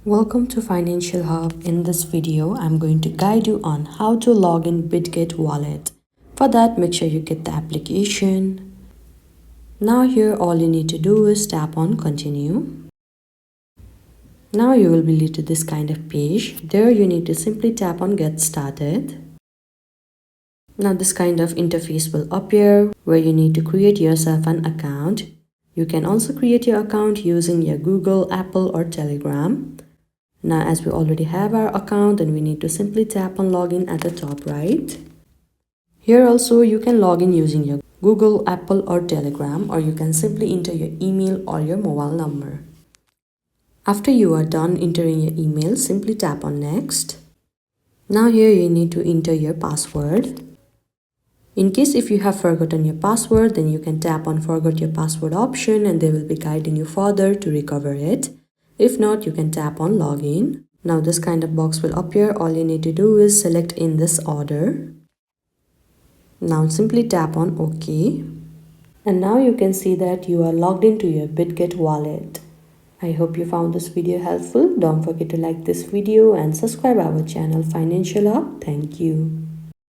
Welcome to Financial Hub. In this video, I'm going to guide you on how to log in Bitget wallet. For that, make sure you get the application. Now here, all you need to do is tap on continue. Now you will be led to this kind of page. There you need to simply tap on get started. Now this kind of interface will appear where you need to create yourself an account. You can also create your account using your Google, Apple or Telegram. Now as we already have our account, then we need to simply tap on login at the top right. Here also you can log in using your Google, Apple or Telegram, or you can simply enter your email or your mobile number. After you are done entering your email, simply tap on next. Now here you need to enter your password. In case if you have forgotten your password, then you can tap on forgot your password option and they will be guiding you further to recover it. If not, you can tap on login. Now this kind of box will appear. All you need to do is select in this order. Now simply tap on OK. And now you can see that you are logged into your Bitget wallet. I hope you found this video helpful. Don't forget to like this video and subscribe our channel Financial Hub. Thank you.